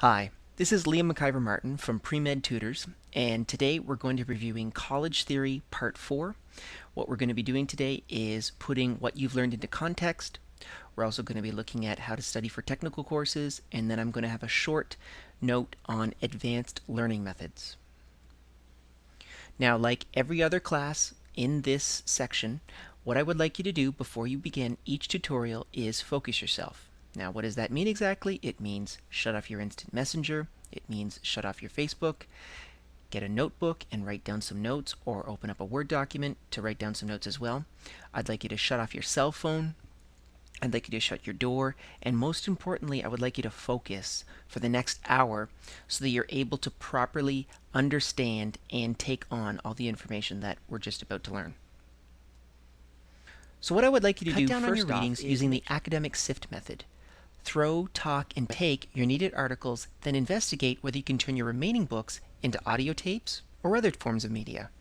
Hi, this is Liam McIver Martin from Premed Tutors, and today we're going to be reviewing College Theory Part 4. What we're going to be doing today is putting what you've learned into context. We're also going to be looking at how to study for technical courses, and then I'm going to have a short note on advanced learning methods. Now, like every other class in this section, what I would like you to do before you begin each tutorial is focus yourself. Now, what does that mean exactly? It means shut off your instant messenger. It means shut off your Facebook. Get a notebook and write down some notes, or open up a Word document to write down some notes as well. I'd like you to shut off your cell phone. I'd like you to shut your door. And most importantly, I would like you to focus for the next hour so that you're able to properly understand and take on all the information that we're just about to learn. So what I would like you to do first off is using the academic SIFT method. Throw, talk, and take your needed articles, then investigate whether you can turn your remaining books into audio tapes or other forms of media.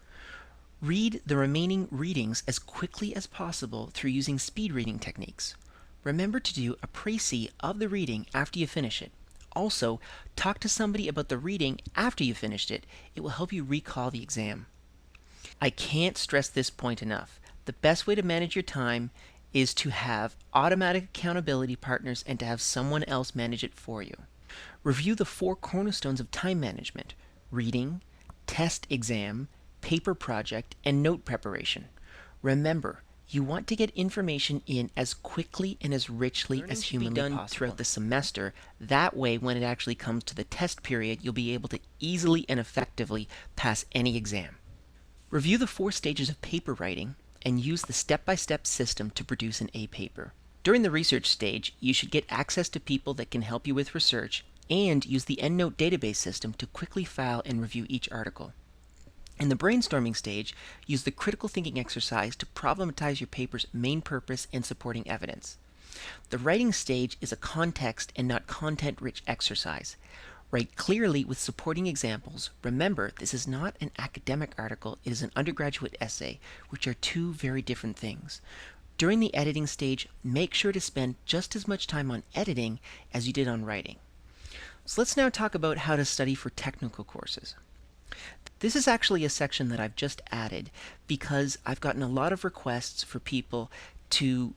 Read the remaining readings as quickly as possible through using speed reading techniques. Remember to do a précis of the reading after you finish it. Also, talk to somebody about the reading after you finished it. It will help you recall the exam. I can't stress this point enough. The best way to manage your time is to have automatic accountability partners and to have someone else manage it for you. Review the 4 cornerstones of time management: reading, test exam, paper project, and note preparation. Remember, you want to get information in as quickly and as richly as humanly possible throughout the semester. That way, when it actually comes to the test period, you'll be able to easily and effectively pass any exam. Review the 4 stages of paper writing and use the step-by-step system to produce an A paper. During the research stage, you should get access to people that can help you with research and use the EndNote database system to quickly file and review each article. In the brainstorming stage, use the critical thinking exercise to problematize your paper's main purpose and supporting evidence. The writing stage is a context and not content-rich exercise. Write clearly with supporting examples. Remember, this is not an academic article, it is an undergraduate essay, which are 2 very different things. During the editing stage, make sure to spend just as much time on editing as you did on writing. So let's now talk about how to study for technical courses. This is actually a section that I've just added because I've gotten a lot of requests for people to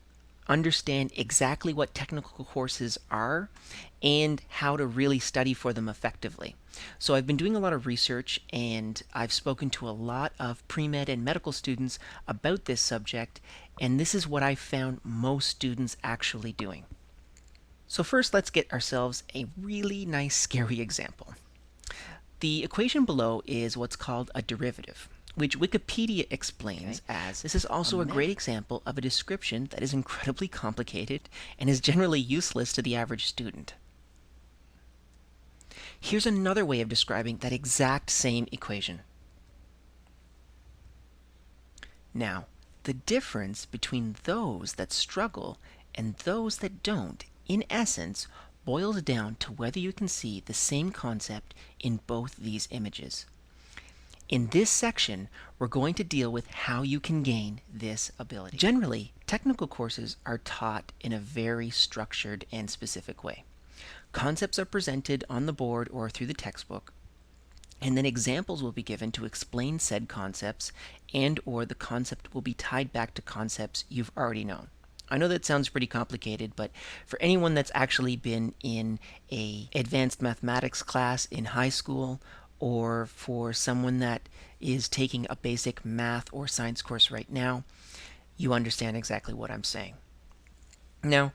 understand exactly what technical courses are and how to really study for them effectively. So I've been doing a lot of research, and I've spoken to a lot of pre-med and medical students about this subject, and this is what I found most students actually doing. So first, let's get ourselves a really nice scary example. The equation below is what's called a derivative, which Wikipedia explains as, this is also a great example of a description that is incredibly complicated and is generally useless to the average student. Here's another way of describing that exact same equation. Now, the difference between those that struggle and those that don't, in essence, boils down to whether you can see the same concept in both these images. In this section, we're going to deal with how you can gain this ability. Generally, technical courses are taught in a very structured and specific way. Concepts are presented on the board or through the textbook, and then examples will be given to explain said concepts, and or the concept will be tied back to concepts you've already known. I know that sounds pretty complicated, but for anyone that's actually been in an advanced mathematics class in high school, or for someone that is taking a basic math or science course right now, you understand exactly what I'm saying. Now,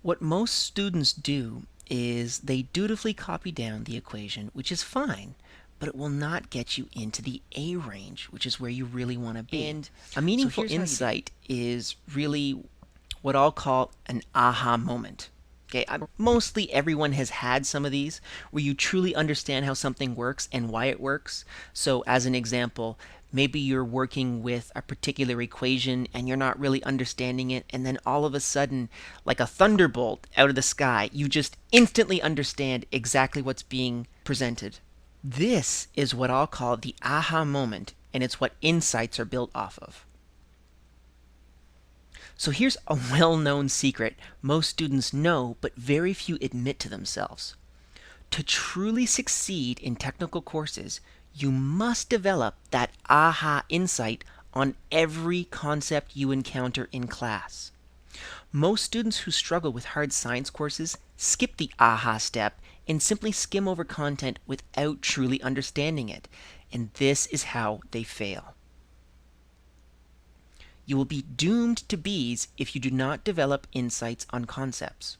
what most students do is they dutifully copy down the equation, which is fine, but it will not get you into the A range, which is where you really want to be. And a meaningful insight is really what I'll call an aha moment. Okay, mostly everyone has had some of these where you truly understand how something works and why it works. So as an example, maybe you're working with a particular equation and you're not really understanding it, and then all of a sudden, like a thunderbolt out of the sky, you just instantly understand exactly what's being presented. This is what I'll call the aha moment, and it's what insights are built off of. So here's a well-known secret most students know, but very few admit to themselves. To truly succeed in technical courses, you must develop that aha insight on every concept you encounter in class. Most students who struggle with hard science courses skip the aha step and simply skim over content without truly understanding it, and this is how they fail. You will be doomed to B's if you do not develop insights on concepts.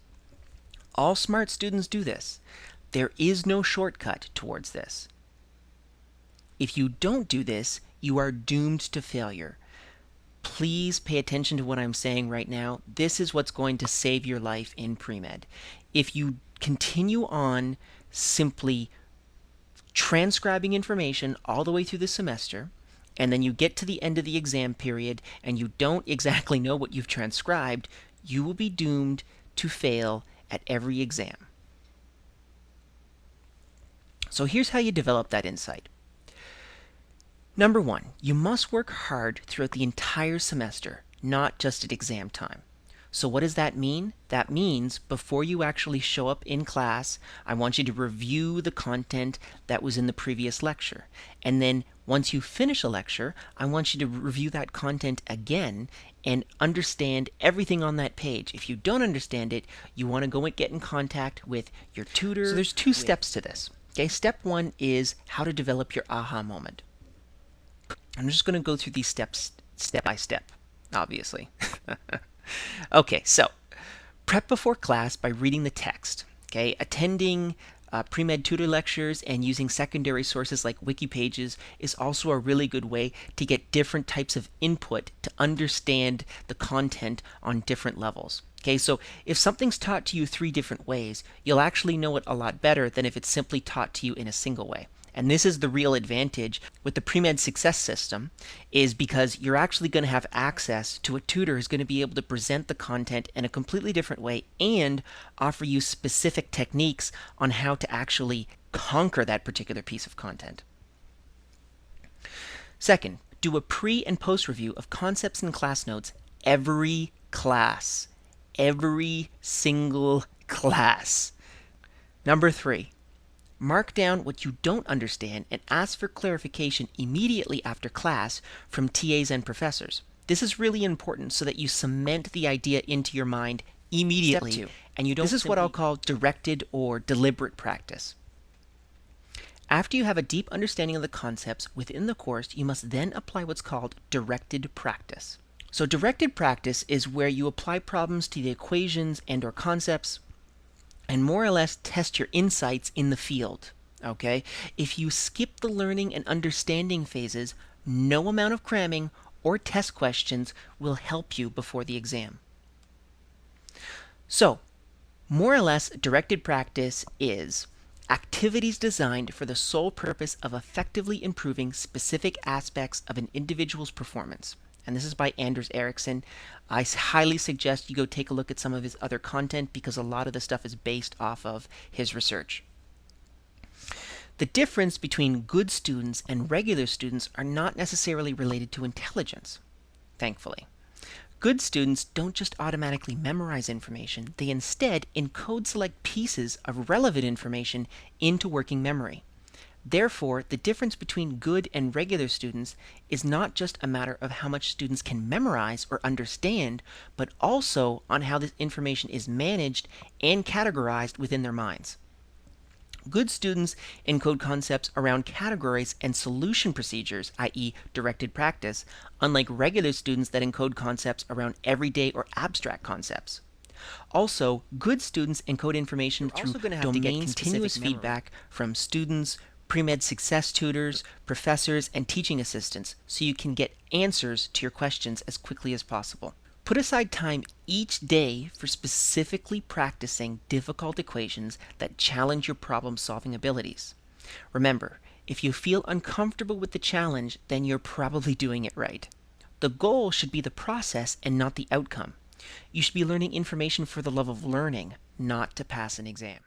All smart students do this. There is no shortcut towards this. If you don't do this, you are doomed to failure. Please pay attention to what I'm saying right now. This is what's going to save your life in pre-med. If you continue on simply transcribing information all the way through the semester, and then you get to the end of the exam period and you don't exactly know what you've transcribed, you will be doomed to fail at every exam. So here's how you develop that insight. Number one, you must work hard throughout the entire semester, not just at exam time. So what does that mean? That means before you actually show up in class, I want you to review the content that was in the previous lecture. And then once you finish a lecture, I want you to review that content again and understand everything on that page. If you don't understand it, you want to go and get in contact with your tutor. So there's two steps to this. Okay, step one is how to develop your aha moment. I'm just going to go through these steps step by step, obviously. Okay, so prep before class by reading the text. Okay, attending pre-med tutor lectures and using secondary sources like wiki pages is also a really good way to get different types of input to understand the content on different levels. Okay, so if something's taught to you 3 different ways, you'll actually know it a lot better than if it's simply taught to you in a single way. And this is the real advantage with the pre-med success system, is because you're actually going to have access to a tutor who's going to be able to present the content in a completely different way and offer you specific techniques on how to actually conquer that particular piece of content. Second, do a pre and post review of concepts and class notes every class. Every single class. Number 3. Mark down what you don't understand and ask for clarification immediately after class from TAs and professors. This is really important so that you cement the idea into your mind immediately. Step 2. And you don't This is what I'll call directed or deliberate practice. After you have a deep understanding of the concepts within the course, you must then apply what's called directed practice. So directed practice is where you apply problems to the equations and or concepts and more or less test your insights in the field. Okay? If you skip the learning and understanding phases, no amount of cramming or test questions will help you before the exam. So, more or less, directed practice is activities designed for the sole purpose of effectively improving specific aspects of an individual's performance. And this is by Anders Ericsson. I highly suggest you go take a look at some of his other content because a lot of the stuff is based off of his research. The difference between good students and regular students are not necessarily related to intelligence, thankfully. Good students don't just automatically memorize information, they instead encode select pieces of relevant information into working memory. Therefore, the difference between good and regular students is not just a matter of how much students can memorize or understand, but also on how this information is managed and categorized within their minds. Good students encode concepts around categories and solution procedures, i.e. directed practice, unlike regular students that encode concepts around everyday or abstract concepts. Also, good students encode information through domain continuous feedback from students, pre-med success tutors, professors, and teaching assistants so you can get answers to your questions as quickly as possible. Put aside time each day for specifically practicing difficult equations that challenge your problem-solving abilities. Remember, if you feel uncomfortable with the challenge, then you're probably doing it right. The goal should be the process and not the outcome. You should be learning information for the love of learning, not to pass an exam.